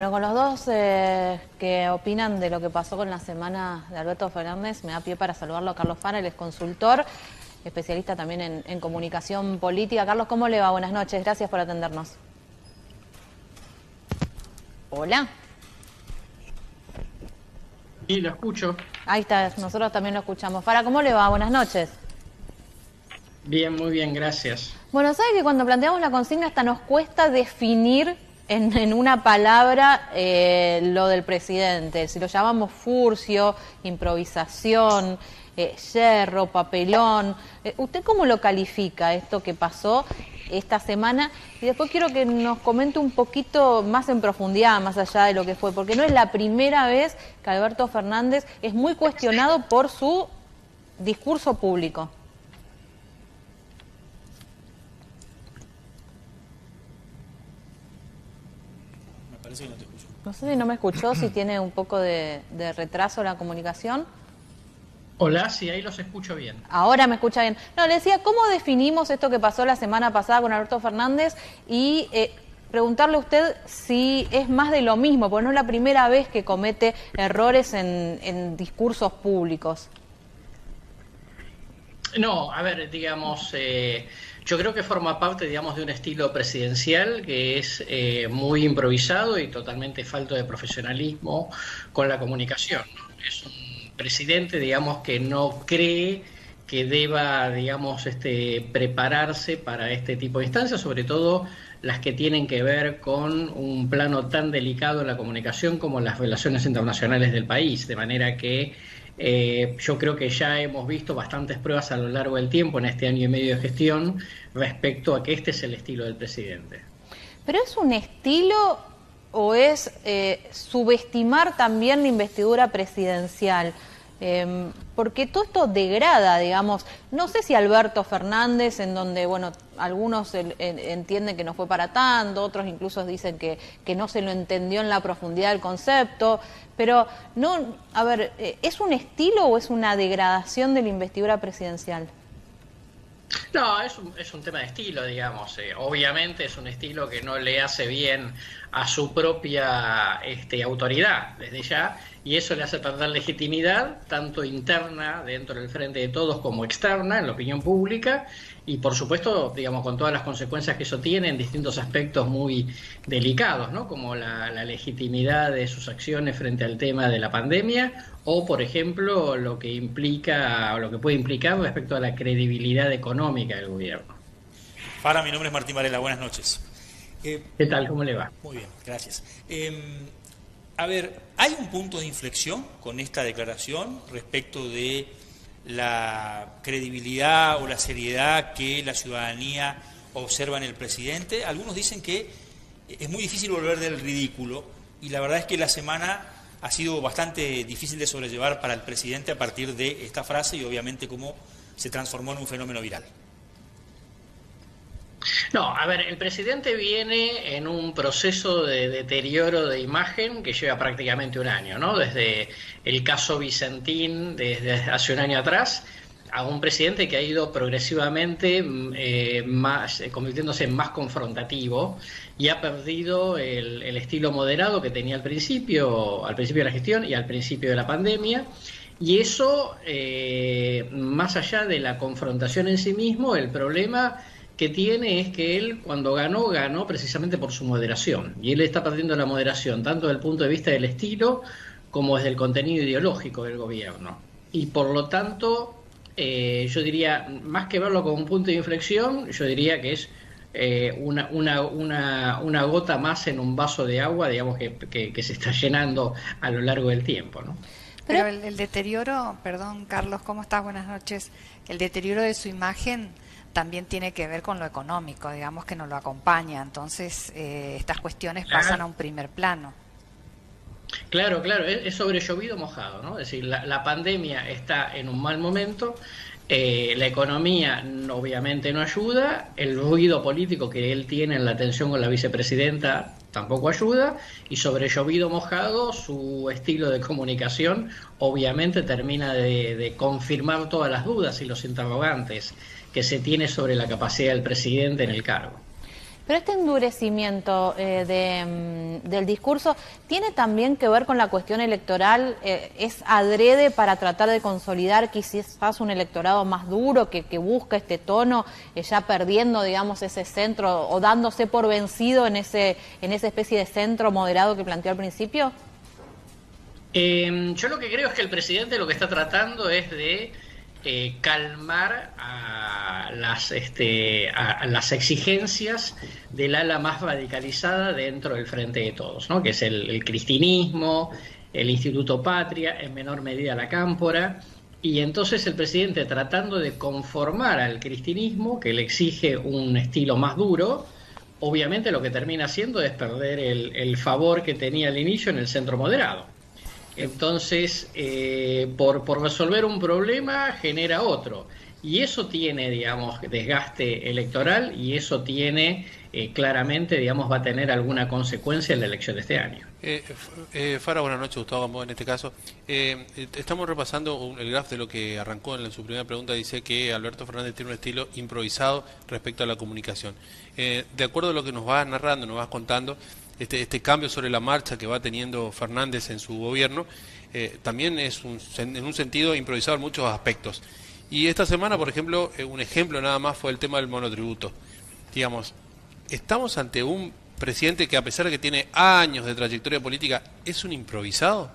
Bueno, con los dos que opinan de lo que pasó con la semana de Alberto Fernández, me da pie para saludarlo a Carlos Fara, él es consultor, especialista también en comunicación política. Carlos, ¿cómo le va? Buenas noches, gracias por atendernos. Hola. Sí, lo escucho. Ahí está, nosotros también lo escuchamos. Fara, ¿cómo le va? Buenas noches. Bien, muy bien, gracias. Bueno, ¿sabe que cuando planteamos la consigna hasta nos cuesta definir en una palabra lo del presidente? Si lo llamamos furcio, improvisación, yerro, papelón. ¿Usted cómo lo califica esto que pasó esta semana? Y después quiero que nos comente un poquito más en profundidad, más allá de lo que fue, porque no es la primera vez que Alberto Fernández es muy cuestionado por su discurso público. Parece que no te escucho. No sé si no me escuchó, si tiene un poco de retraso la comunicación. Hola, sí, ahí los escucho bien. Ahora me escucha bien. No, le decía, ¿cómo definimos esto que pasó la semana pasada con Alberto Fernández? Y preguntarle a usted si es más de lo mismo, porque no es la primera vez que comete errores en discursos públicos. No, a ver, digamos, yo creo que forma parte, digamos, de un estilo presidencial que es muy improvisado y totalmente falto de profesionalismo con la comunicación, ¿no? Es un presidente, digamos, que no cree que deba, digamos, prepararse para este tipo de instancias, sobre todo las que tienen que ver con un plano tan delicado en la comunicación como las relaciones internacionales del país, de manera que yo creo que ya hemos visto bastantes pruebas a lo largo del tiempo en este año y medio de gestión respecto a que este es el estilo del presidente. ¿Pero es un estilo o es subestimar también la investidura presidencial? Porque todo esto degrada, digamos, no sé si Alberto Fernández, en donde, bueno, algunos entienden que no fue para tanto, otros incluso dicen que no se lo entendió en la profundidad del concepto, pero no, a ver, ¿es un estilo o es una degradación de la investidura presidencial? No, es un tema de estilo, digamos. Obviamente es un estilo que no le hace bien a su propia autoridad desde ya, y eso le hace perder legitimidad, tanto interna dentro del frente de todos como externa en la opinión pública, y por supuesto, digamos, con todas las consecuencias que eso tiene en distintos aspectos muy delicados, ¿no? Como la legitimidad de sus acciones frente al tema de la pandemia, o por ejemplo lo que implica o lo que puede implicar respecto a la credibilidad económica del gobierno. Fara, mi nombre es Martín Varela, buenas noches. ¿Qué tal? ¿Cómo le va? Muy bien, gracias. A ver, ¿hay un punto de inflexión con esta declaración respecto de la credibilidad o la seriedad que la ciudadanía observa en el presidente? Algunos dicen que es muy difícil volver del ridículo, y la verdad es que la semana ha sido bastante difícil de sobrellevar para el presidente a partir de esta frase y obviamente cómo se transformó en un fenómeno viral. No, a ver, el presidente viene en un proceso de deterioro de imagen que lleva prácticamente un año, ¿no? Desde el caso Vicentín, desde hace un año atrás, a un presidente que ha ido progresivamente convirtiéndose en más confrontativo, y ha perdido el estilo moderado que tenía al principio de la gestión y al principio de la pandemia. Y eso, más allá de la confrontación en sí mismo, el problema que tiene es que él, cuando ganó precisamente por su moderación. Y él está perdiendo la moderación, tanto desde el punto de vista del estilo como desde el contenido ideológico del gobierno. Y por lo tanto, yo diría, más que verlo como un punto de inflexión, yo diría que es una gota más en un vaso de agua, digamos, que se está llenando a lo largo del tiempo, ¿no? Pero el deterioro, perdón Carlos, ¿cómo estás? Buenas noches. El deterioro de su imagen también tiene que ver con lo económico, digamos que nos lo acompaña, entonces estas cuestiones pasan a un primer plano. Claro, es sobre llovido mojado, ¿no? Es decir, la pandemia está en un mal momento, la economía obviamente no ayuda, el ruido político que él tiene en la tensión con la vicepresidenta tampoco ayuda, y sobre llovido mojado su estilo de comunicación obviamente termina de confirmar todas las dudas y los interrogantes que se tiene sobre la capacidad del presidente en el cargo. Pero este endurecimiento del discurso tiene también que ver con la cuestión electoral, es adrede para tratar de consolidar quizás un electorado más duro que busca este tono, ya perdiendo, digamos, ese centro o dándose por vencido en esa especie de centro moderado que planteó al principio. Yo lo que creo es que el presidente lo que está tratando es de calmar a las exigencias del ala más radicalizada dentro del Frente de Todos, ¿no? Que es el cristinismo, el Instituto Patria, en menor medida la Cámpora, y entonces el presidente, tratando de conformar al cristinismo, que le exige un estilo más duro, obviamente lo que termina haciendo es perder el favor que tenía al inicio en el centro moderado. Entonces, por resolver un problema genera otro. Y eso tiene, digamos, desgaste electoral, y eso tiene, claramente, digamos, va a tener alguna consecuencia en la elección de este año. Fara, buenas noches, Gustavo Gamboa en este caso. Estamos repasando el graph de lo que arrancó en su primera pregunta. Dice que Alberto Fernández tiene un estilo improvisado respecto a la comunicación. De acuerdo a lo que nos vas narrando, nos vas contando, este cambio sobre la marcha que va teniendo Fernández en su gobierno, también es en un sentido improvisado en muchos aspectos. Y esta semana, por ejemplo, un ejemplo nada más fue el tema del monotributo. Digamos, estamos ante un presidente que, a pesar de que tiene años de trayectoria política, ¿es un improvisado?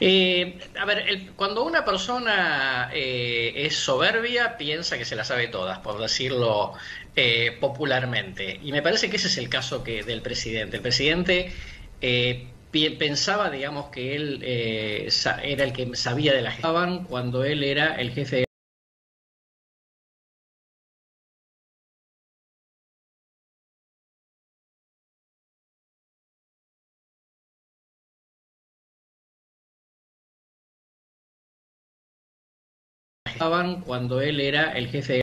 A ver, cuando una persona es soberbia, piensa que se la sabe todas, por decirlo popularmente. Y me parece que ese es el caso del presidente. El presidente pensaba, digamos, que él era el que sabía de la gestión cuando él era el jefe de cuando él era el jefe de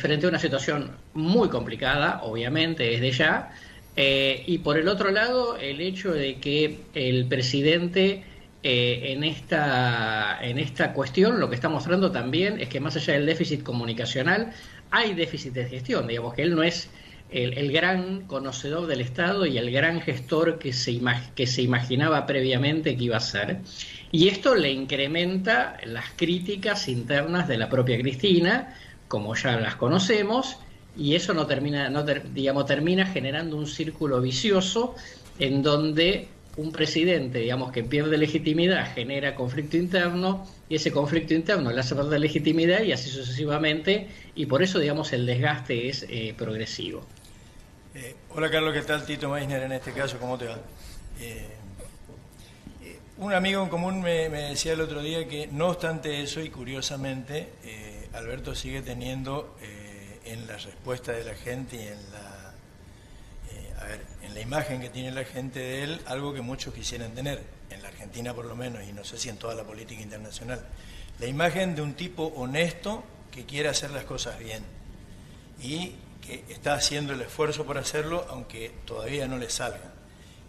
frente a una situación muy complicada, obviamente, desde ya, y por el otro lado, el hecho de que el presidente en esta cuestión lo que está mostrando también es que, más allá del déficit comunicacional, hay déficit de gestión, digamos que él no es el gran conocedor del Estado y el gran gestor que se imaginaba previamente que iba a ser. Y esto le incrementa las críticas internas de la propia Cristina, como ya las conocemos, y eso termina generando un círculo vicioso en donde un presidente, digamos, que pierde legitimidad genera conflicto interno, y ese conflicto interno le hace perder legitimidad, y así sucesivamente, y por eso, digamos, el desgaste es progresivo. Hola Carlos, ¿qué tal? Tito Meissner en este caso, ¿cómo te va? Un amigo en común me decía el otro día que, no obstante eso, y curiosamente, Alberto sigue teniendo en la respuesta de la gente y en la imagen que tiene la gente de él, algo que muchos quisieran tener, en la Argentina por lo menos, y no sé si en toda la política internacional, la imagen de un tipo honesto que quiere hacer las cosas bien y que está haciendo el esfuerzo por hacerlo, aunque todavía no le salga.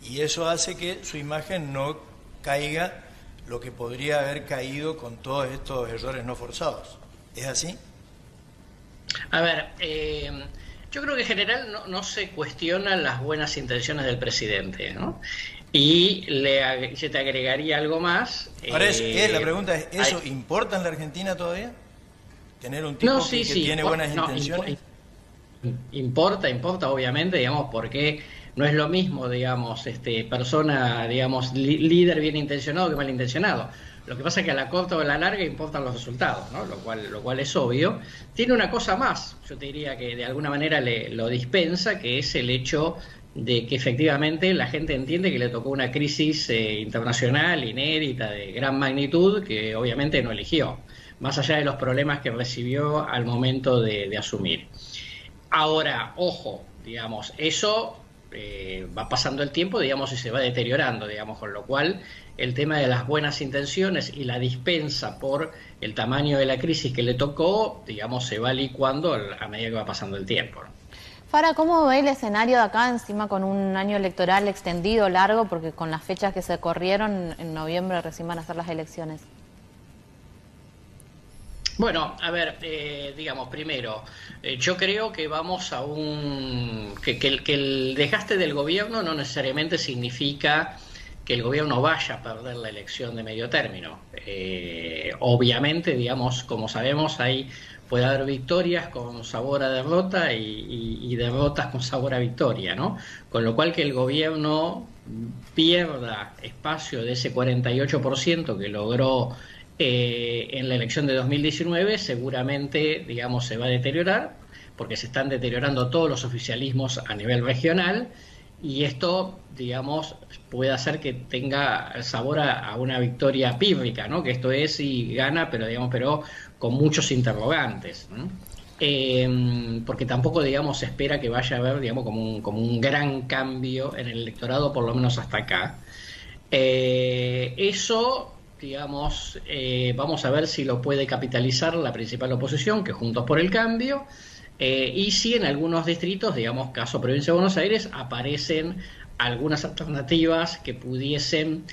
Y eso hace que su imagen no caiga lo que podría haber caído con todos estos errores no forzados. ¿Es así? A ver, yo creo que en general no se cuestionan las buenas intenciones del presidente, ¿no? Y se te agregaría algo más. Ahora la pregunta es, ¿eso importa en la Argentina todavía? ¿Tener un tipo que tiene buenas intenciones? Importa, obviamente, digamos, porque no es lo mismo, digamos, persona, digamos, líder bien intencionado que mal intencionado. Lo que pasa es que a la corta o a la larga importan los resultados, ¿no? Lo cual es obvio. Tiene una cosa más, yo te diría que de alguna manera lo dispensa, que es el hecho de que efectivamente la gente entiende que le tocó una crisis internacional inédita de gran magnitud que obviamente no eligió, más allá de los problemas que recibió al momento de asumir. Ahora, ojo, digamos, eso va pasando el tiempo, digamos, y se va deteriorando, digamos, con lo cual el tema de las buenas intenciones y la dispensa por el tamaño de la crisis que le tocó, digamos, se va licuando a medida que va pasando el tiempo, ¿no? Fara, ¿cómo ve el escenario de acá encima con un año electoral extendido, largo, porque con las fechas que se corrieron en noviembre recién van a ser las elecciones? Bueno, a ver, digamos, primero, yo creo que vamos a que el desgaste del gobierno no necesariamente significa que el gobierno vaya a perder la elección de medio término. Obviamente, digamos, como sabemos, puede haber victorias con sabor a derrota y derrotas con sabor a victoria, ¿no? Con lo cual que el gobierno pierda espacio de ese 48% que logró en la elección de 2019, seguramente, digamos, se va a deteriorar, porque se están deteriorando todos los oficialismos a nivel regional, y esto, digamos, puede hacer que tenga sabor a una victoria pírrica, ¿no? Que esto es si gana, pero digamos, pero con muchos interrogantes, ¿no? Porque tampoco, digamos, se espera que vaya a haber, digamos, como un gran cambio en el electorado, por lo menos hasta acá. Eso, digamos, vamos a ver si lo puede capitalizar la principal oposición, que es Juntos por el Cambio, y si en algunos distritos, digamos, caso Provincia de Buenos Aires, aparecen algunas alternativas que pudiesen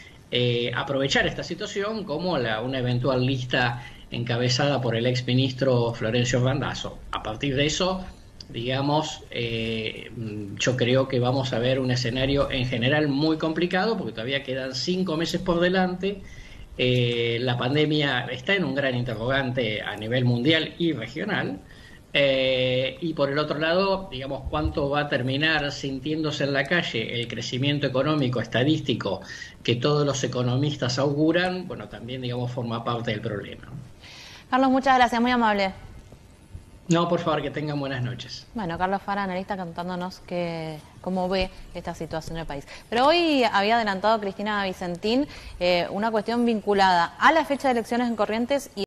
aprovechar esta situación, como una eventual lista encabezada por el exministro Florencio Randazzo. A partir de eso, digamos, yo creo que vamos a ver un escenario en general muy complicado, porque todavía quedan 5 meses por delante. La pandemia está en un gran interrogante a nivel mundial y regional. Y por el otro lado, digamos, cuánto va a terminar sintiéndose en la calle el crecimiento económico estadístico que todos los economistas auguran, bueno, también, digamos, forma parte del problema. Carlos, muchas gracias, muy amable. No, por favor, que tengan buenas noches. Bueno, Carlos Fara, analista, contándonos cómo ve esta situación del país. Pero hoy había adelantado Cristina Vicentín una cuestión vinculada a la fecha de elecciones en Corrientes y